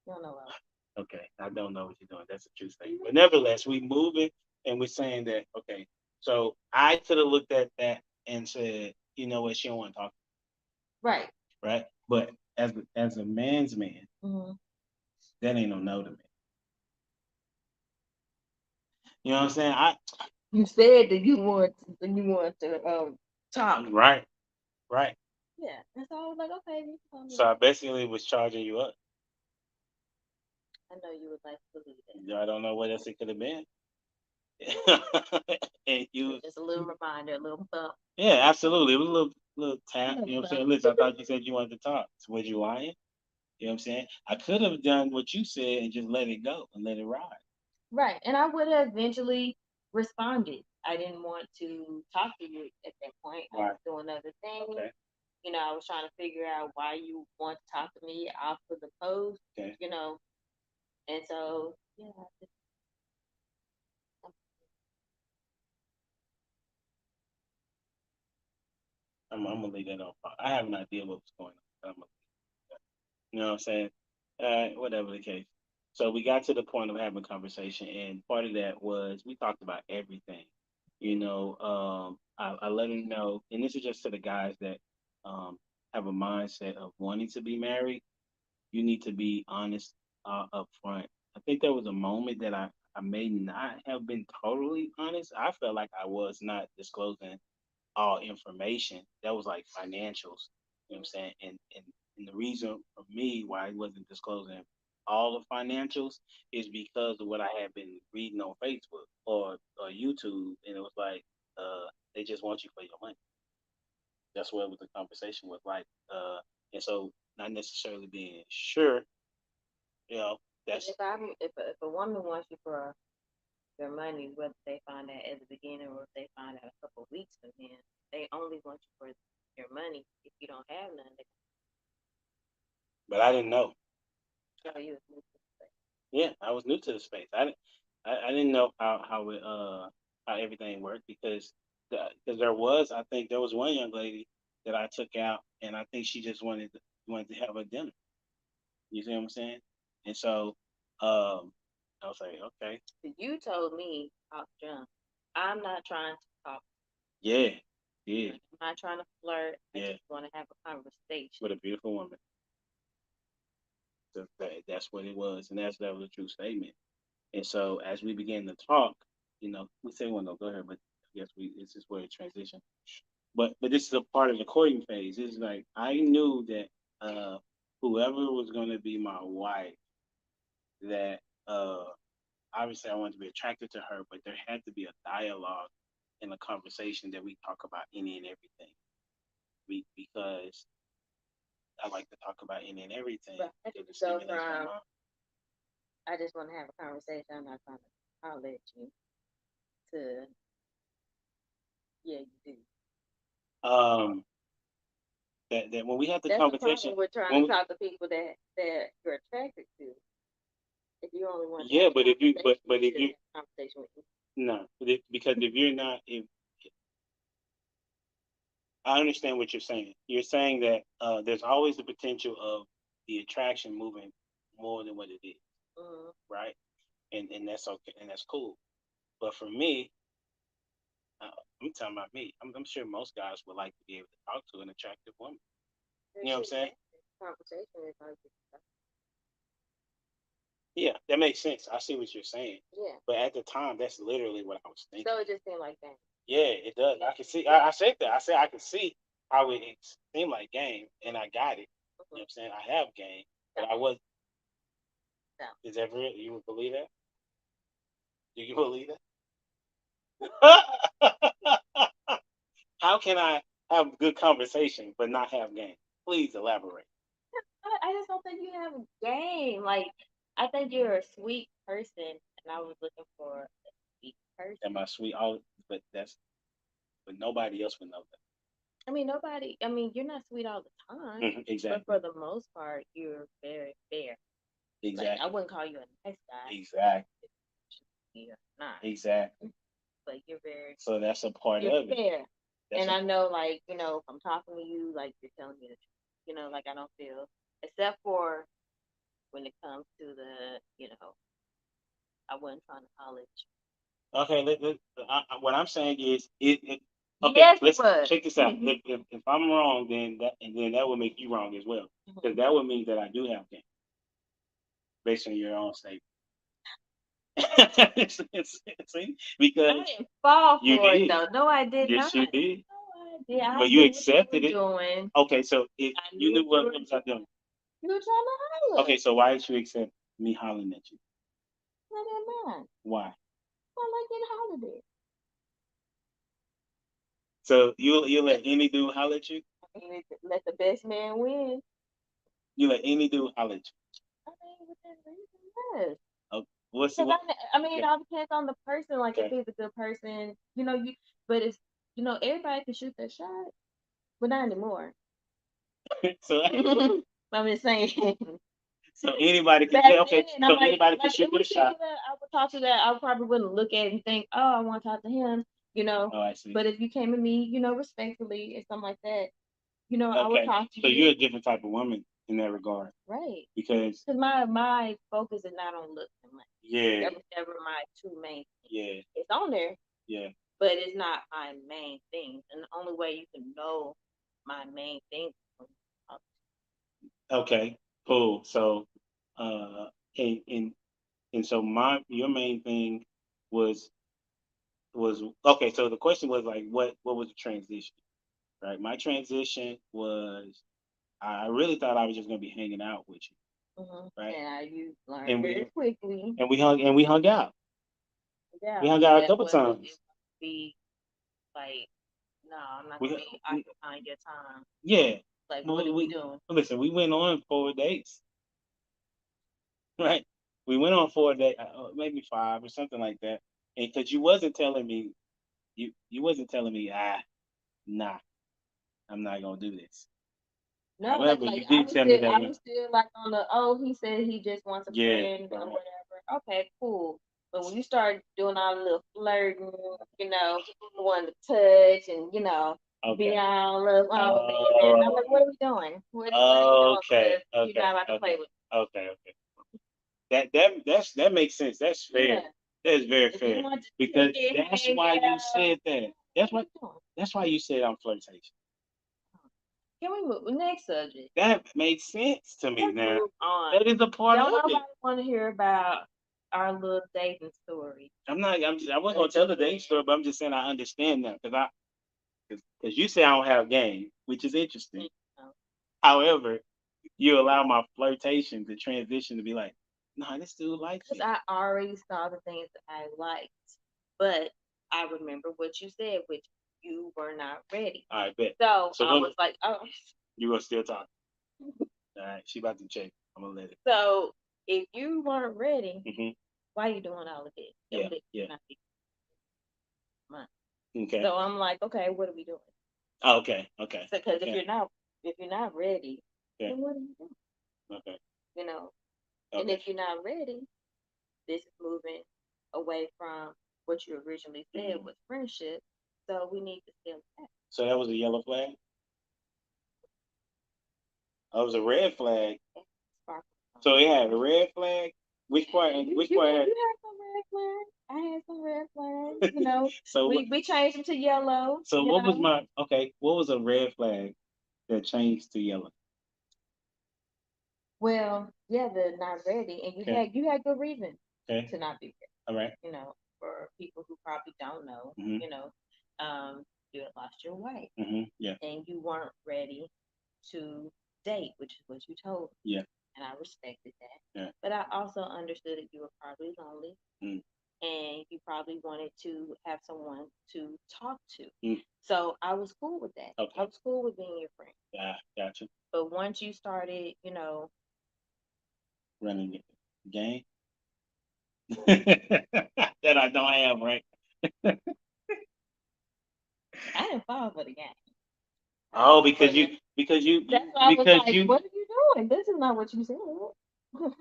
You don't know what I was Okay, I don't know what you're doing. That's a true statement. But nevertheless, we moving and we're saying that, okay, so I could have looked at that and said, you know what, she don't want to talk, Right. right? But as a man's man, Mm-hmm. that ain't no to me. You know what I'm saying? You said that you want to talk. Right. Yeah. And so I was like, okay. So I basically was charging you up. I know you would like to believe that. I don't know what else it could have been. And you, Just a little reminder, a little bump. yeah, absolutely. It was a little tap. You know what I'm saying? Listen, I thought you said you wanted to talk. So was you lying? You know what I'm saying? I could have done what you said and just let it go and let it ride. Right. And I would have eventually responded. I didn't want to talk to you at that point. I Right. was doing other things. Okay. You know, I was trying to figure out why you want to talk to me off of the post. Okay. You know, and so yeah. I'm gonna leave that off. I have an idea what was going on. But you know what I'm saying? Whatever the case. So we got to the point of having a conversation, and part of that was we talked about everything. I let him know, and this is just to the guys that have a mindset of wanting to be married. You need to be honest up front. I think there was a moment that I may not have been totally honest. I felt like I was not disclosing all information. That was like financials. You know what I'm saying? And the reason for me why I wasn't disclosing all the financials is because of what I had been reading on Facebook or YouTube, and it was like they just want you for your money. That's what the conversation was like. And so not necessarily being sure, you know, that's If a woman wants you for their money, whether they find that at the beginning or if they find out a couple of weeks from then, they only want you for your money. If you don't have none, they but I didn't know. tell you. Yeah, I was new to the space. I didn't know how everything worked because I think there was one young lady that I took out, and I think she just wanted to have a dinner. You see what I'm saying? And so I was like, okay, You told me off jump, I'm not trying to talk. yeah, yeah, I'm not trying to flirt. I Yeah. just want to have a conversation. with a beautiful woman. So that's what it was, and that was a true statement. And so as we began to talk, we say we want to go ahead, but I guess this is where it transition. But this is a part of the courting phase. It's like I knew that whoever was going to be my wife, that obviously I wanted to be attracted to her, but there had to be a dialogue and a conversation that we talk about any and everything. Because I like to talk about any and everything. Right. It So stimulates my from- mind. I just want to have a conversation. I'm not trying to holler at you. Yeah, you do. That when we had the That's conversation, the problem with trying when to talk to people that you're attracted to. If you only want to Yeah, have a but if you- but- conversation, but if should you- have a conversation with me. no, because if you're not, if I understand what you're saying. You're saying that there's always the potential of the attraction moving more than what it is, Mhm. right? And that's okay, and that's cool. But for me, I'm talking about me. I'm sure most guys would like to be able to talk to an attractive woman. You know what I'm saying? Conversation is like, Yeah, that makes sense. I see what you're saying. yeah. But at the time, that's literally what I was thinking. So it just seemed like that. Yeah, it does. I can see. I said that. I said I can see how it seemed like game, and I got it. You know what I'm saying? I have game, but I was. No. Is that real? You would believe that? Do you believe that? How can I have good conversation but not have game? Please elaborate. I just don't think you have a game. Like, I think you're a sweet person, and I was looking for a sweet person. Am I sweet? But nobody else would know that. I mean, you're not sweet all the time, Mhm, exactly. but for the most part, you're very fair. Like, Exactly. I wouldn't call you a nice guy. Exactly. You're not, Exactly. but you're very. So that's a part You're of it. fair. That's And a- I know, like, if I'm talking to you, like, you're telling me the truth. Like, I don't feel, except for when it comes to the, I wasn't trying to holler at you. Okay, what I'm saying is okay, Yes, let's it was. check this out. If I'm wrong, then that would make you wrong as well, because that would mean that I do have game, based on your own statement. See, because I didn't fall you for did. it, though. No, I did Yes, not. you did. No, I did. I But you knew what accepted you it. were doing. Okay, so if I you knew knew what you were was I doing? You were trying to holler. Okay, so why did you accept me hollering at you? I didn't mind. Why? I like getting hollered at. So you let any dude holler at you? I mean, let the best man win. You let any dude holler at you? I mean, within reason, yes. What's Because what? I mean, it Okay. all depends on the person. Like, if Okay. he's a good person, but it's, everybody can shoot their shot, but not anymore. So I'm just saying. so anybody can Back say okay. then, I'm So like, anybody can like shoot it their was people shot. that I would talk to that I probably wouldn't look at and think, oh, I want to talk to him, you know. Oh, I see. But if you came to me, respectfully and something like that, I would Okay. talk to So you're you, a different type of woman in that regard right? because Because my focus is not on looks and money. yeah, That was never my two main things. yeah, It's on there, yeah. but it's not my main thing. And the only way you can know my main thing is from Okay, cool. So, uh, and and and so your main thing was okay. So the question was like, what was the transition? Right. My transition was I really thought I was just gonna be hanging out with you, right? and you learn And very we quickly. and we hung out. We Yeah, hung out a that couple wasn't it times. would be like, no, I'm not gonna We, be we occupying your time. yeah. Like, what We, are we we doing? listen. We went on 4 dates, right? We went on 4 dates, maybe five or something like that. And because you wasn't telling me, you wasn't telling me, nah, I'm not gonna do this. No, However, like you did tell me that I we, was still like on the, oh, he said he just wants a yeah, friend or right, whatever. Okay, cool. But when you start doing all the little flirting, wanting to touch and be okay, all love, oh man, I'm like, what oh, are we doing? What are you doing? okay, Because you're okay, not about to play okay, with okay, okay. That makes sense. That's me. fair. Yeah, That is very if you fair want to kick because it, that's hang why you out, said that. what are you doing? That's why you said I'm flirtation. Can we move next subject? That made sense to me Let's now. move on. That is a part Don't of nobody it. want to hear about our little dating story I wasn't gonna tell the dating story, but I'm just saying I understand that because you say I don't have game, which is interesting. again. However, you allow my flirtation to transition to be like, nah, this dude likes Because me. I already saw the things that I liked, but I remember what you said, which you were not ready. I bet. So So I what was like, oh. you gonna still talk? All right, she about to check. I'm gonna let it. So if you weren't ready, Hmm. why you doing all of this? Yeah, yeah. Not be mine. Okay. So I'm like, okay, what are we doing? Oh, okay. Okay. So because Okay. if you're not ready, Okay. then what are you doing? Okay. You know, and Okay. if you're not ready, this is moving away from what you originally said Hmm. was friendship. So we need to scale back. So that was a yellow flag. That was a red flag. Sparkle. So it had a red flag. Which part? You Which you part had had? you had some red flags. I had some red flags. So what? We changed them to yellow. So what was my okay? What was a red flag that changed to yellow? Well, yeah, they're not ready, and Okay. you had good reason Okay. to not be ready. All right. For people who probably don't know, Mm-hmm. you had lost your wife, Mm-hmm. Yeah. and you weren't ready to date, which is what you told me, Yeah. and I respected that. Yeah. But I also understood that you were probably lonely, Mm. and you probably wanted to have someone to talk to. Mm. So I was cool with that. Okay. I was cool with being your friend. Yeah. Gotcha. But once you started, Running the game that I don't have right. I didn't fall for the game. Oh, That's why I was because like, you what are you doing? This is not what you said.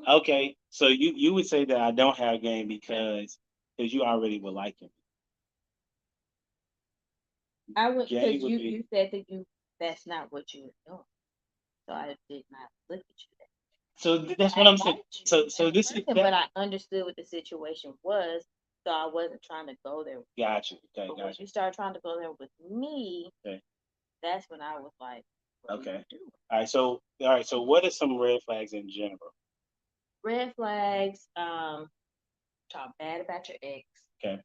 okay. So you would say that I don't have game because you already were liking I me. would, Game because would you be said that's not what you were doing. So I did not look at you that. so that's what I I'm saying. liked you So as a this is person, that but I understood what the situation was, so I wasn't trying to go there. got you. Okay, But when got you. you started trying to go there with me, Okay. that's when I was like, what are Okay. you doing? All right. So what are some red flags in general? Red flags, talk bad about your ex. Okay.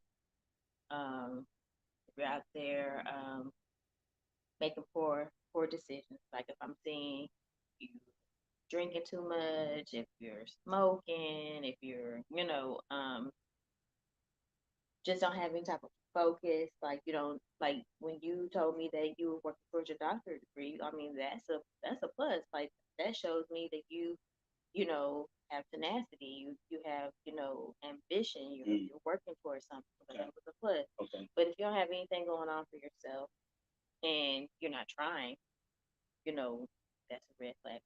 If you're out there, making poor decisions. Like if I'm seeing you drinking too much, if you're smoking, if you're, just don't have any type of focus. Like you don't like when you told me that you were working towards your doctorate degree. I mean, that's a plus. Like that shows me that you you know, have tenacity. You have, you know, ambition. You're working towards something. So Okay. that was a plus. Okay. But if you don't have anything going on for yourself and you're not trying, you know, that's a red flag.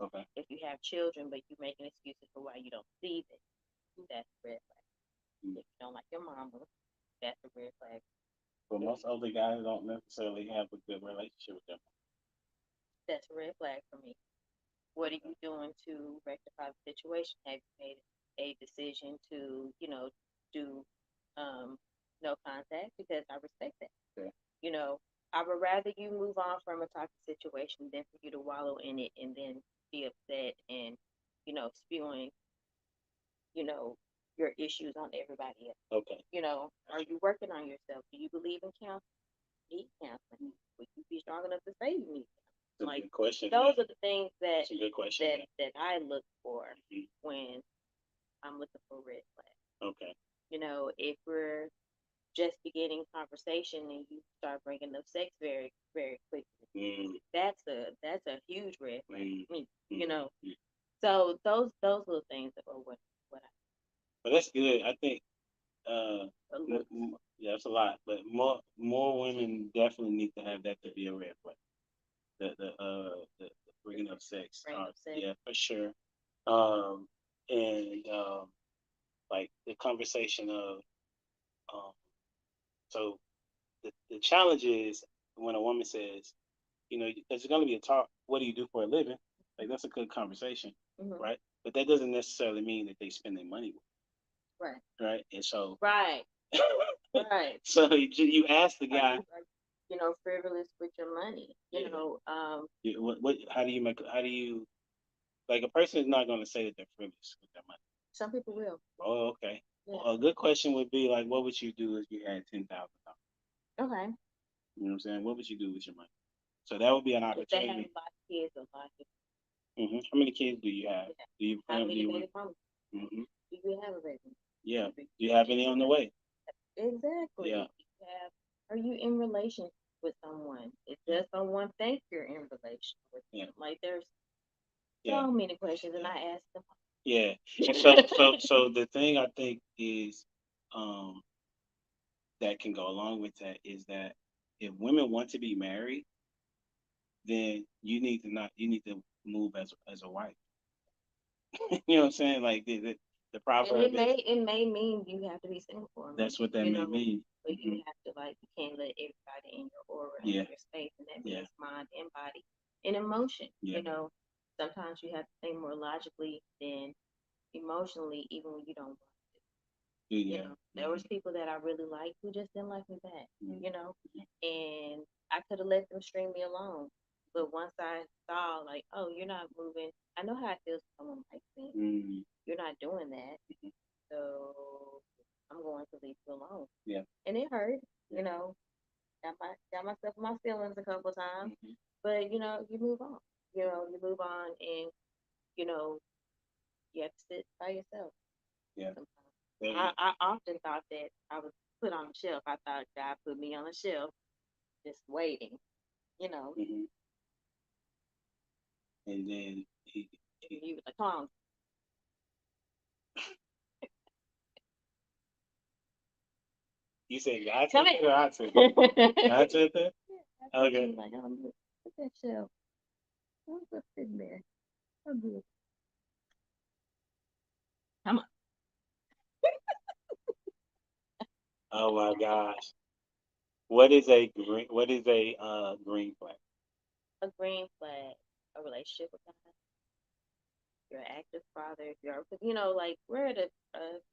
Okay. If you have children but you're making excuses for why you don't see them, that's a red flag. Mm. If you don't like your mama, that's a red flag. But most older guys don't necessarily have a good relationship with them. That's a red flag for me. What are you doing to rectify the situation? Have you made a decision to, you know, do no contact? Because I respect that. Yeah. You know, I would rather you move on from a toxic situation than for you to wallow in it and then be upset and, you know, spewing, you know, your issues on everybody else. Okay. You know, are you working on yourself? Do you believe in counseling? Need counseling? Would you be strong enough to say you need counseling? That's a Like, good question. those are the things that That's a good question. that I look for Mhm. when I'm looking for red flags. Okay. You know, if we're just beginning conversation and you start bringing up sex very, very quickly, that's a huge red flag for me. You know, so those little things are what I. But that's good. I think a look. yeah, that's a lot. But more women definitely need to have that to be a red flag. The bringing up sex. Bringing up sex. Yeah, for sure. And like the conversation of so the challenge is when a woman says, you know, there's going to be a talk. What do you do for a living? Like that's a good conversation, Mhm. right? But that doesn't necessarily mean that they spend their money, Right. right? And so, Right. Right. so you ask the guy, You know, frivolous with your money. You Yeah. know, what? How do you make? How do you like a person is not going to say that they're frivolous with their money? some people will. Oh, okay. Yeah. Well, a good question would be like, what would you do if you had $10,000? Okay. You know what I'm saying? What would you do with your money? So that would be an If they have a opportunity. lot of kids, a lot of How many kids do you have? Yeah. Do you how plan? Do many you baby want? mamas hmm do you have a baby? Yeah. Do you have any on the way? Exactly. Yeah. You have, are you in relation with someone? Does someone think you're in relation with Yeah. them? Like there's Yeah. so many questions, and I ask them. Yeah. And so the thing I think is, that can go along with that is that if women want to be married, then you need to move as a wife. You know what I'm saying? Like the And proverb is it may mean you have to be single for a minute. that's what that you may know, mean. But you have to you can't let everybody in your aura and Yeah. your space, and that Yeah. means mind and body and emotion. Yeah. You know, sometimes you have to think more logically than emotionally, even when you don't. You Yeah. know, there was people that I really liked who just didn't like me back. Mhm. You know, and I could have let them string me along, but once I saw like, oh, you're not moving. I know how it feels when someone likes me. Mhm. You're not doing that, Mhm. so I'm going to leave you alone. Yeah. And it hurt. You know, got myself in my feelings a couple times, Mhm. but you know, you move on. You know, you move on, and you know, you have to sit by yourself. Yeah. Sometimes. Yeah. I often thought that I was put on a shelf. I thought God put me on a shelf, just waiting. You know, Mhm. And then you was like, "Come on." you said God Come said it or I said here. it? God said that? I Okay. was like, oh, look at that shelf. What's up sitting there? I'm good. Come on. Oh my gosh. What is a green flag? A green flag, a relationship with God. You're an active father. If you're, you know, like we're at a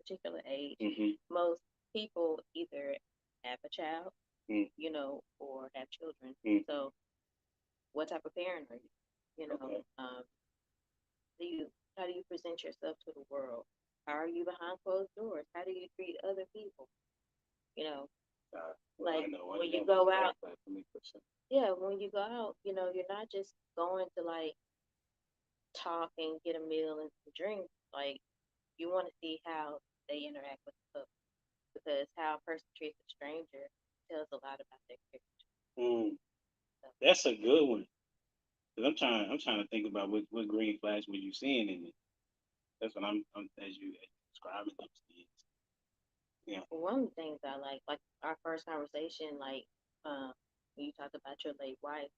particular age. Mhm. Most people either have a child, Mm. you know, or have children. Mm. So, what type of parent are you? You know, Okay. how do you present yourself to the world? How are you behind closed doors? How do you treat other people? You know, Well, like I know when you that's go a red out, flag for me for sure. yeah, when you go out, you know, you're not just going to like talk and get a meal and some drinks. Like you want to see how they interact with the public because how a person treats a stranger tells a lot about their character. Mm. So, That's a good one. Cause I'm trying to think about what green flags were you seeing in it. That's what I'm as you describing those things. Yeah. One of the things I like our first conversation, when you talked about your late wife,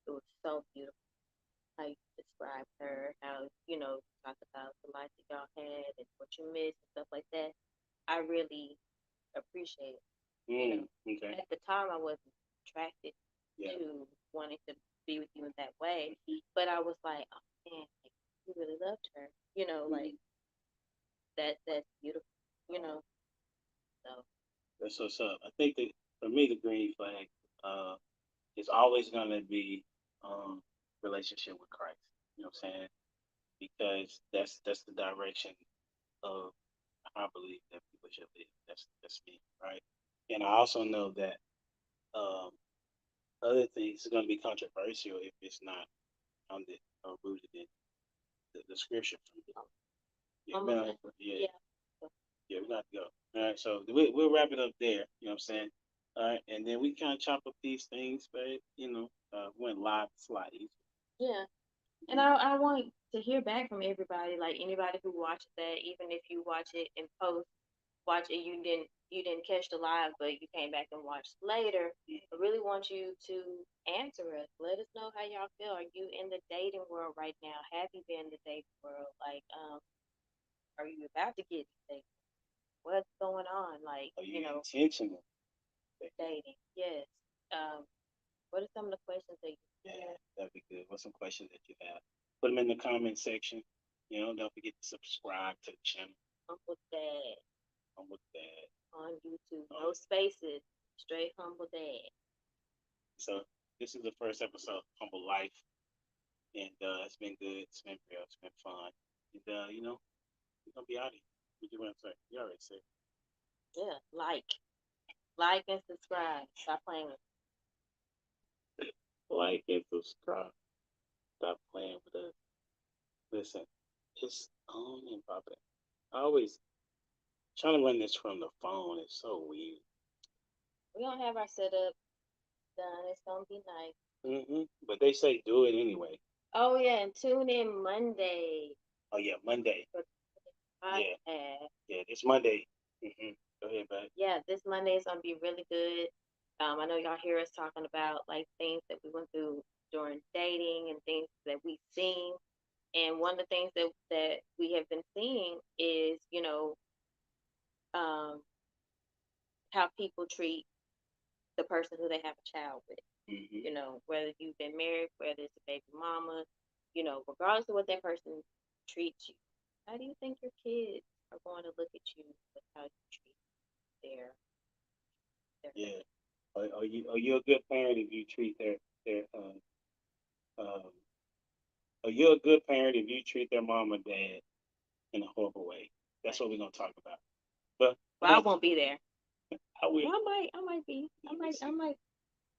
it was so beautiful how you described her, how, you talked about the life that y'all had and what you missed and stuff like that. I really appreciate it. Okay. At the time, I wasn't attracted Yeah. to wanting to be with you in that way, but I was like, oh man, like, you really loved her, like that's beautiful, so. That's what's up. I think that for me, the green flag is always going to be relationship with Christ. You know what I'm saying? Because that's the direction of I believe that people should live. That's me, right? And I also know that other things are going to be controversial if it's not founded or rooted in the scripture. Yeah, man, yeah. Yeah, we got to go. All right, so we'll wrap it up there. You know what I'm saying? All right, and then we kind of chop up these things, but went live slides. Yeah, and I want to hear back from everybody, like anybody who watches that, even if you watch it in post, watch it, you didn't catch the live, but you came back and watched later. I really want you to answer us. Let us know how y'all feel. Are you in the dating world right now? Have you been in the dating world? Like, are you about to get dating? What's going on? Like, Are you intentional? dating? Yes. What are some of the questions that you Yeah, that'd be good. What's some questions that you have? Put them in the comment section. Don't forget to subscribe to the channel. Humble Dad Humble Dad on YouTube. No spaces. Straight Humble Dad. So this is the first episode of Humble Life, and it's been good. It's been real. It's been fun. And we're gonna be out of here. What you want to say? You already said. Yeah, like and subscribe. Stop playing with us. Like and subscribe. Stop playing with us. Listen, it's on and popping. I always trying to run this from the phone. It's so weird. We don't have our setup done. It's gonna be nice. But they say do it anyway. Oh yeah, and tune in Monday. Oh yeah, Monday. Podcast. Yeah, this Monday. Go ahead, babe. Yeah, this Monday is gonna be really good. I know y'all hear us talking about like things that we went through during dating and things that we've seen. And one of the things that we have been seeing is, how people treat the person who they have a child with. Whether you've been married, whether it's a baby mama, regardless of what that person treats you. How do you think your kids are going to look at you with how you treat their Yeah. Are you a good parent if you treat their are you a good parent if you treat their mom or dad in a horrible way? That's what we're gonna talk about. But I won't be there. I will. I might be. I might.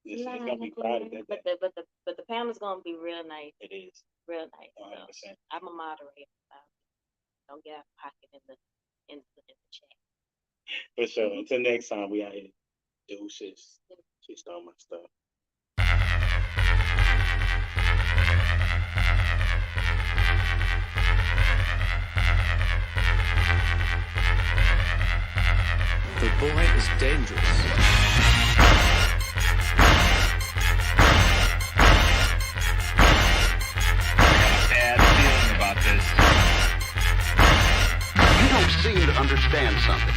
It's gonna be crowded that day. But the panel's gonna be real nice. It is. Real nice. 100%. So I'm a moderator. Don't get out of pocket in the chat. For sure. Until next time, we out here. Deuces. She stole my stuff. The boy is dangerous. Bad feeling about this. You don't seem to understand something.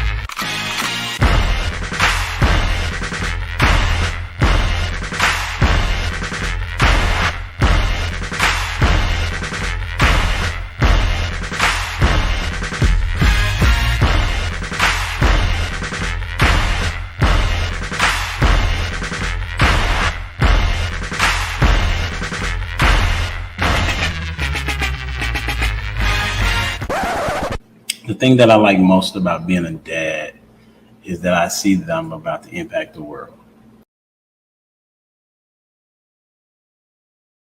The thing that I like most about being a dad is that I see them about to impact the world.